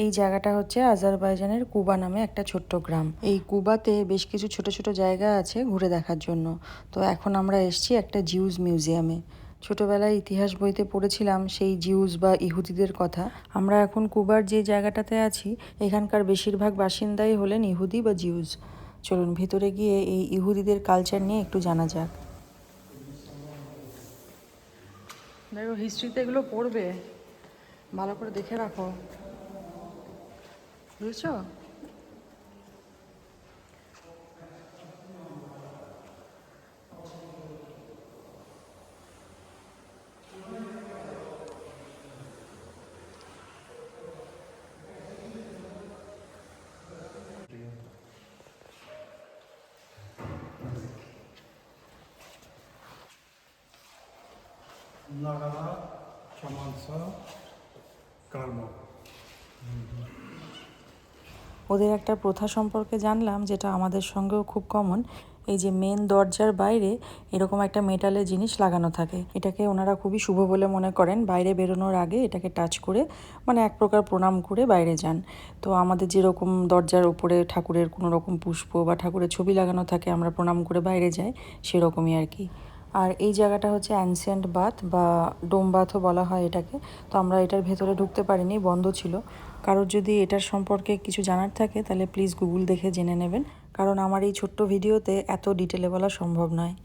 এই জায়গাটা হচ্ছে আজারবাইজানের কুবা নামে একটা ছোট্ট গ্রাম। এই কুবাতে বেশ কিছু ছোট ছোট জায়গা আছে ঘুরে দেখার জন্য। তো এখন আমরা এসেছি একটা জিউস মিউজিয়ামে। ছোটবেলায় ইতিহাস বইতে পড়েছিলাম সেই জিউস বা ইহুদিদের কথা। আমরা এখন কুবার যে জায়গাটাতে আছি এখানকার বেশিরভাগ বাসিন্দাই হলেন ইহুদি বা জিউস। চলুন ভিতরে গিয়ে এই ইহুদিদের কালচার নিয়ে একটু জানা যাক। দেখো, হিস্ট্রিতে এগুলো পড়বে, ভালো করে দেখে রাখো, বুঝেছো? Nagara, Chamansa, Karma. ওদের একটা প্রথা সম্পর্কে জানলাম যেটা আমাদের সঙ্গেও খুব কমন। এই যে মেন দরজার বাইরে এরকম একটা মেটালের জিনিস লাগানো থাকে, এটাকে ওনারা খুবই শুভ বলে মনে করেন। বাইরে বেরোনোর আগে এটাকে টাচ করে মানে এক প্রকার প্রণাম করে বাইরে যান। তো আমাদের যেরকম দরজার উপরে ঠাকুরের কোনো রকম পুষ্প বা ঠাকুরের ছবি লাগানো থাকে, আমরা প্রণাম করে বাইরে যাই, সেরকমই আর কি। আর এই জায়গাটা হচ্ছে অ্যানসিয়েন্ট বাথ বা ডোম বাথও বলা হয় এটাকে। তো আমরা এটার ভেতরে ঢুকতে পারিনি, বন্ধ ছিল। কারোর যদি এটার সম্পর্কে কিছু জানার থাকে তাহলে প্লিজ গুগল দেখে জেনে নেবেন, কারণ আমার এই ছোট্ট ভিডিওতে এত ডিটেলে বলা সম্ভব নয়।